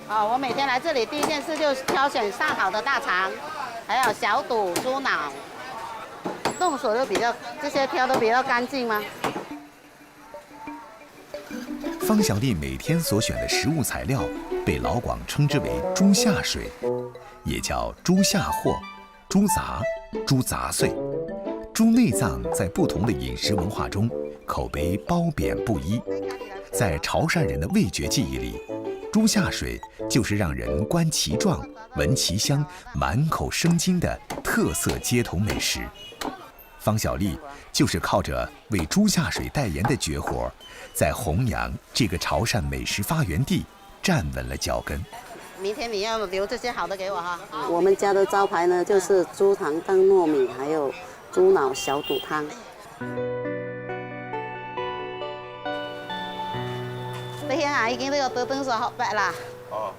我每天来这里第一件事就挑选上好的大肠，还有小肚、猪脑，动手就比较这些挑的比较干净吗？方小丽每天所选的食物材料被老广称之为“猪下水”，也叫猪下货、猪杂、猪杂碎。猪内脏在不同的饮食文化中口碑褒贬不一。在潮汕人的味觉记忆里，猪下水就是让人观其状、闻其香、满口生津的特色街头美食。方小丽就是靠着为猪下水代言的绝活，在弘扬这个潮汕美食发源地站稳了脚跟。明天你要留这些好的给我哈。我们家的招牌呢，就是猪肠当糯米，还有猪脑小肚汤。呢啲啊已經都有倒燈數學白啦。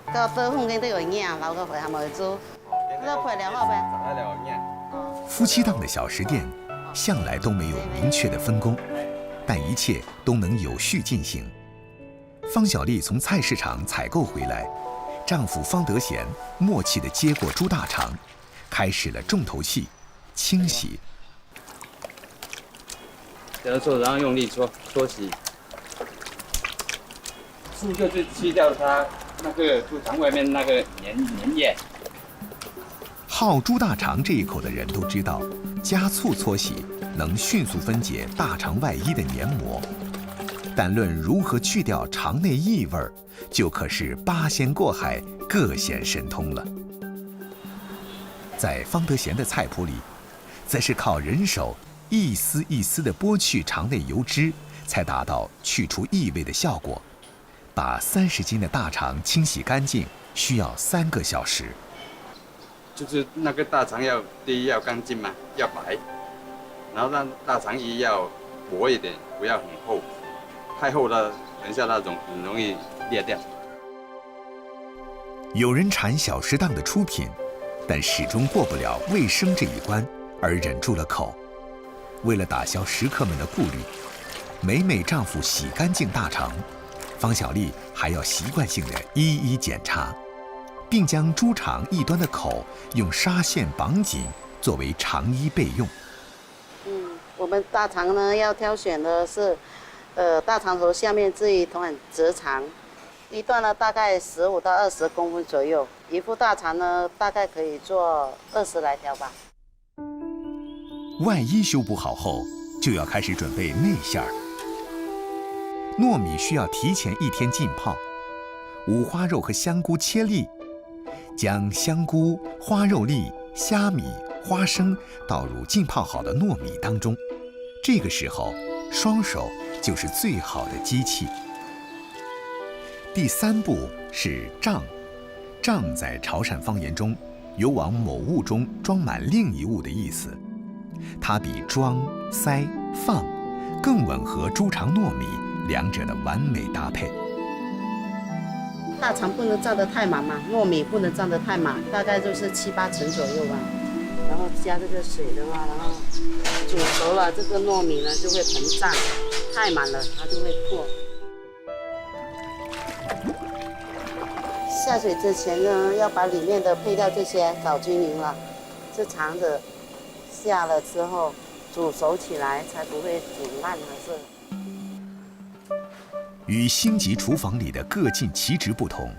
個倒風景都有影，留個陪下咪租。呢陪兩個唄。夫妻檔的小食店向來都沒有明確的分工，但一切都能有序進行。方小麗從菜市場採購回來，丈夫方德賢默契地接過豬大腸，開始了重頭戲——清洗。折搓，然後用力搓洗。醋就是去掉它那個豬腸外面那個粘液。好豬大腸這一口的人都知道，加醋搓洗能迅速分解大腸外衣的黏膜，但論如何去掉腸內異味，就可是八仙過海，各顯神通了。在方德賢的菜譜裡，則是靠人手一絲一絲地剝去腸內油脂，才達到去除異味的效果。把30斤的大腸清洗乾淨，需要3個小時。就是那個大腸第一要乾淨嘛，要白，然後讓大腸衣要薄一點，不要很厚，太厚了，等一下那種很容易裂掉。有人饞小食檔的出品，但始終過不了衛生這一關，而忍住了口。為了打消食客們的顧慮，每丈夫洗乾淨大腸，方小麗還要習慣性的一一檢查，並將豬腸一端的口用紗線綁緊，作為腸衣備用。我們大腸呢要挑選的是，大腸頭下面這一段直腸，一段呢大概15到20公分左右，一副大腸呢大概可以做20來條吧。外衣修補好後，就要開始準備內餡兒。糯米需要提前1天浸泡，五花肉和香菇切粒，將香菇、花肉粒、蝦米、花生倒入浸泡好的糯米當中。這個時候，雙手就是最好的機器。第3步是脹，脹在潮汕方言中有往某物中裝滿另一物的意思，它比裝、塞、放更吻合豬腸糯米兩者的完美搭配。大腸不能胀得太滿嘛，糯米不能脹得太滿，大概就是7、8成左右吧。然後加這個水的話，然後煮熟了，這個糯米呢就會膨脹，太滿了它就會破。下水之前呢，要把裡面的配料這些搞均勻了，這腸子下了之後煮熟起來才不會煮爛了是。與星級廚房裡的各盡其職不同，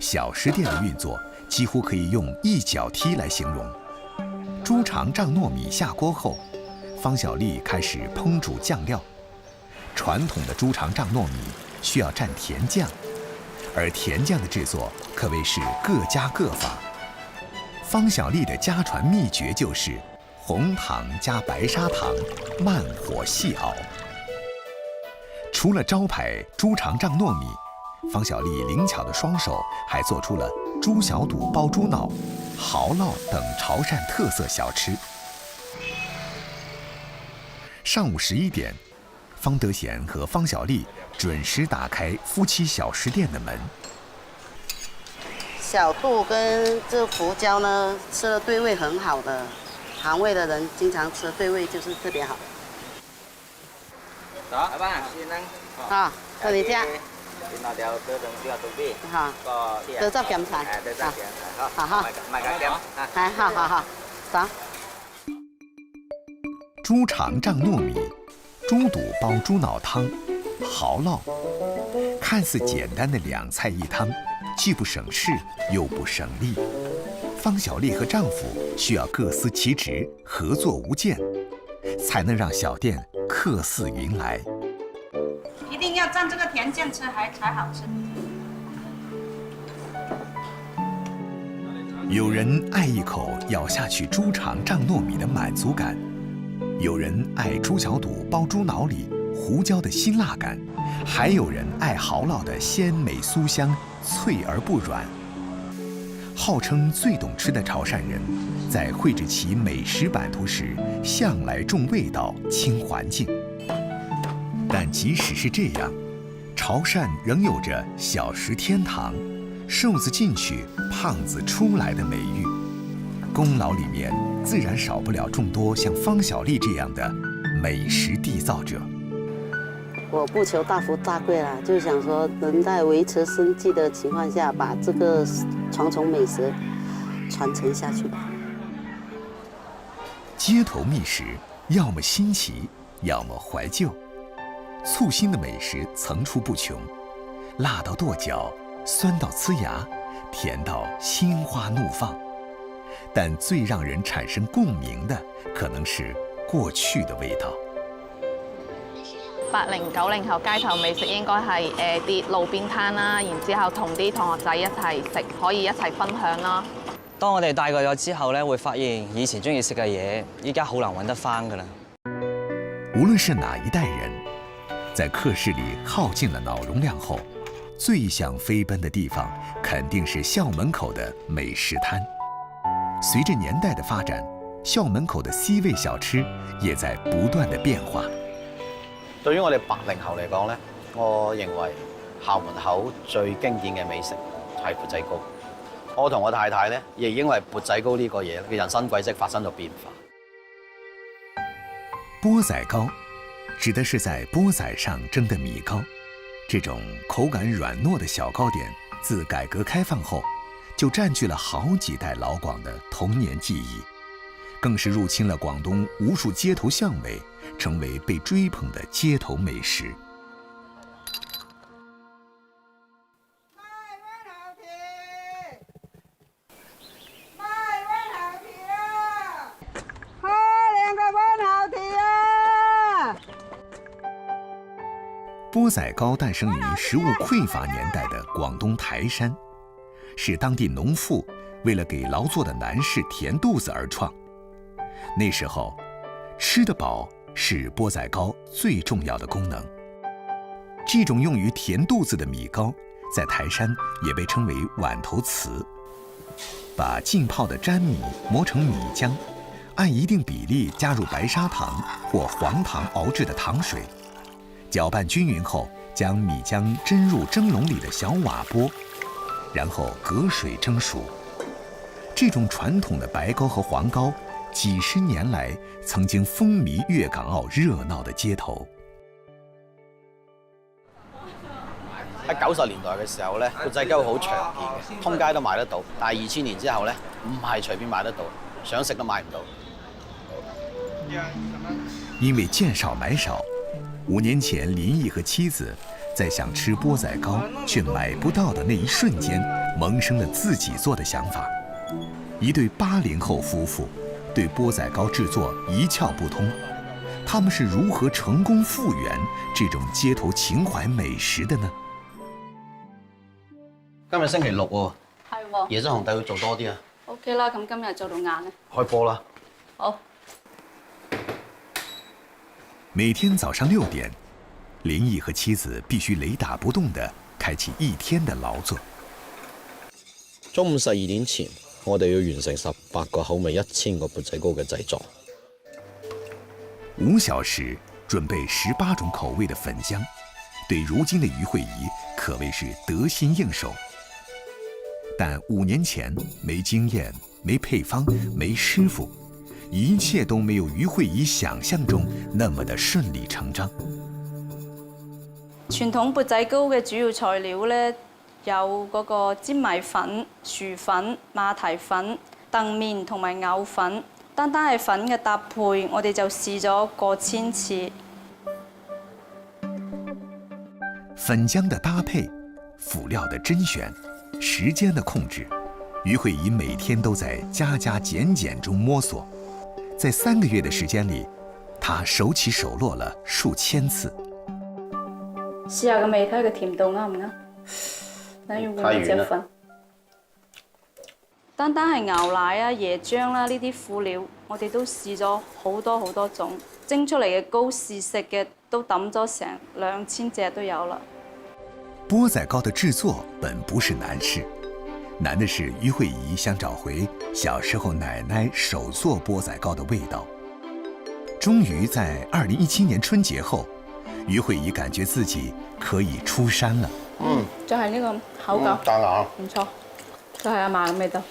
小食店的運作幾乎可以用一腳踢來形容。豬腸脹糯米下鍋後，方小麗開始烹煮醬料。傳統的豬腸脹糯米需要蘸甜醬，而甜醬的製作可謂是各家各法。方小麗的家傳秘訣就是紅糖加白砂糖，慢火細熬。除了招牌豬腸脹糯米，方小麗靈巧的雙手還做出了豬小肚包豬腦、蠔烙等潮汕特色小吃。上午11點，方德賢和方小麗準時打開夫妻小食店的門。小肚跟這胡椒呢，吃了對胃很好的，腸胃的人經常吃，對胃就是特別好。老闆，先生。啊，這裡加。那條都仲需要準備。哈，都做檢查。都做檢查，好好。買個檢。好好好，走。猪肠胀糯米、猪肚煲猪脑汤、蚝烙，看似简单的2菜1汤，既不省事又不省力。方小丽和丈夫需要各司其职，合作无间，才能让小店客似云来。一定要蘸这个甜酱吃才好吃。有人爱一口咬下去猪肠胀糯米的满足感，有人爱猪小肚包猪脑里胡椒的辛辣感，还有人爱蚝烙的鲜美酥香、脆而不软。号称最懂吃的潮汕人，在绘制其美食版图时，向来重味道、轻环境。但即使是这样，潮汕仍有着“小食天堂”、“瘦子进去，胖子出来”的美誉。功劳里面自然少不了众多像方小丽这样的美食缔造者。我不求大富大贵啦，就想说能在维持生计的情况下，把这个传统美食传承下去吧。街头觅食，要么新奇，要么怀旧。簇新的美食层出不穷，辣到跺脚，酸到呲牙，甜到心花怒放。但最让人产生共鳴的，可能是過去的味道。80、90後街頭美食應該係啲路邊攤啦，然之後同啲同學仔一齊食，可以一齊分享啦。當我哋大個咗之後咧，會發現以前中意食嘅嘢，依家好難揾得翻㗎啦。無論是哪一代人，在課室裡耗盡了腦容量後，最想飛奔的地方，肯定是校門口的美食攤。隨着年代的發展，校門口的 C 位小吃也在不斷的變化。對於我哋80後嚟講咧，我認為校門口最經典嘅美食係缽仔糕。我同我太太咧，亦因為缽仔糕呢個嘢嘅人生軌跡發生咗變化。缽仔糕指的是在缽仔上蒸的米糕，這種口感軟糯的小糕點，自改革開放後，就佔據了好幾代老廣的童年記憶，更是入侵了廣東無數街頭巷尾，成為被追捧的街頭美食。缽仔糕誕生於食物匱乏年代的廣東台山，是當地農婦為了給勞作的男士填肚子而創。那時候，吃得飽是缽仔糕最重要的功能。這種用於填肚子的米糕，在台山也被稱為碗頭糍。把浸泡的粘米磨成米漿，按一定比例加入白砂糖或黃糖熬製的糖水，攪拌均勻後，將米漿蒸入蒸籠裡的小瓦缽，然後隔水蒸熟。這種傳統的白糕和黃糕，幾十年來曾經風靡粵港澳熱鬧的街頭。喺90年代嘅時候咧，缽仔糕好常見嘅，通街都買得到。但係2000年之後咧，唔係隨便買得到，想食都買唔到。因為見少買少，5年前林毅和妻子在想吃缽仔糕卻買不到的那一瞬間，萌生了自己做的想法。一對80後夫婦對缽仔糕製作一竅不通，他們是如何成功復原這種街頭情懷美食的呢？今日星期六喎，係喎。椰汁紅豆要做多啲啊。OK 啦，咁今日做到晏咧。開波啦！好。每天早上6點，林毅和妻子必須雷打不動地開啟一天的勞作。中午12點前，我哋要完成18個口味1000個缽仔糕嘅製作。5小時準備18種口味的粉漿，對如今的於慧儀可謂是得心應手。但5年前沒經驗、沒配方、沒師傅，一切都沒有於慧儀想象中那麼的順理成章。傳統缽仔糕嘅主要材料咧，有嗰個粘米粉、薯粉、馬蹄粉、澄麵同埋藕粉。單係粉嘅搭配，我哋就試咗過千次。粉漿的搭配、辅料的甄選、時間的控制，於慧儀每天都在加加減減中摸索。在3個月的時間裡，她手起手落了數千次。試下個味，睇下個甜度啱唔啱？等要換一隻粉。單係牛奶啊、椰漿啦呢啲輔料，我哋都試咗好多種，蒸出嚟嘅糕試食嘅都抌咗成2000隻都有啦。缽仔糕的製作本不是難事，難的是於慧儀想找回小時候奶奶手做缽仔糕的味道。終於在2017年春節後，於慧儀感覺自己可以出山了。就係呢個口感，唔錯，就係阿嫲嘅味道。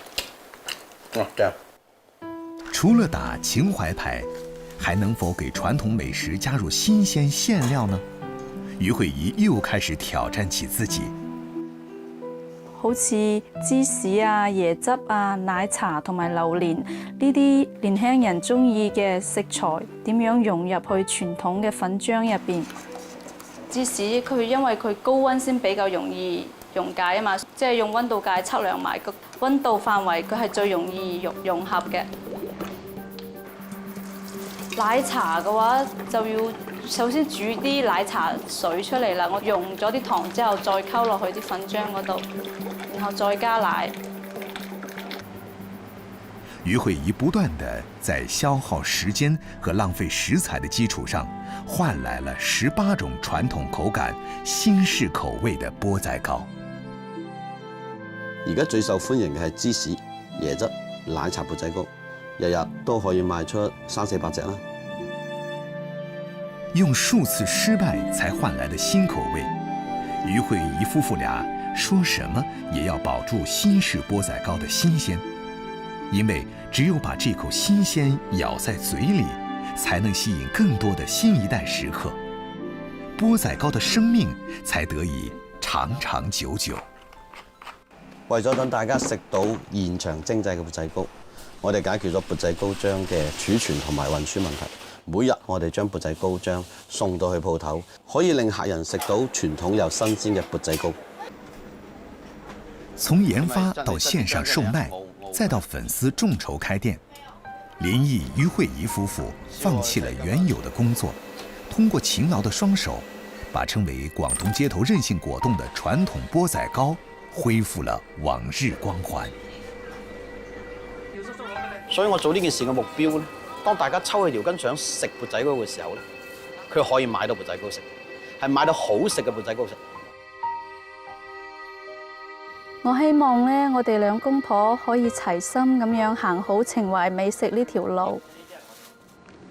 除了打情懷牌，還能否給傳統美食加入新鮮餡料呢？於慧儀又開始挑戰起自己。好似芝士啊、椰汁啊、奶茶同埋榴蓮呢啲年輕人中意嘅食材，點樣融入去傳統嘅粉漿入邊？芝士佢因為佢高溫先比較容易溶解啊嘛，即係用溫度計測量埋個溫度範圍，佢係最容易融合嘅。奶茶嘅話就要首先煮啲奶茶水出嚟啦，我溶咗啲糖之後再溝落去啲粉漿嗰度，然後再加奶。於慧儀不斷地在消耗時間和浪費食材的基礎上，換來了18種傳統口感、新式口味的缽仔糕。而家最受歡迎嘅係芝士、椰汁、奶茶缽仔糕，日日都可以賣出300-400隻啦。用數次失敗才換來的新口味，於慧儀夫婦倆說什麼也要保住新式缽仔糕的新鮮，因為只有把這口新鮮咬在嘴裡，才能吸引更多的新一代食客，缽仔糕的生命才得以長長久久。為咗等大家食到現場精製嘅缽仔糕，我哋解決咗缽仔糕漿嘅儲存同埋運輸問題。每日我哋將缽仔糕漿送到去鋪頭，可以令客人食到傳統又新鮮嘅缽仔糕。從研發到線上售賣，再到粉絲眾籌開店，林毅、於慧儀夫婦放棄了原有的工作，通過勤勞的雙手，把稱為廣東街頭任性果凍的傳統缽仔糕恢復了往日光環。所以我做呢件事嘅目標咧，當大家抽起條筋想食缽仔糕嘅時候咧，佢可以買到缽仔糕食，係買到好食嘅缽仔糕食。我希望咧，我哋兩公婆可以齊心咁樣行好情懷美食呢條路。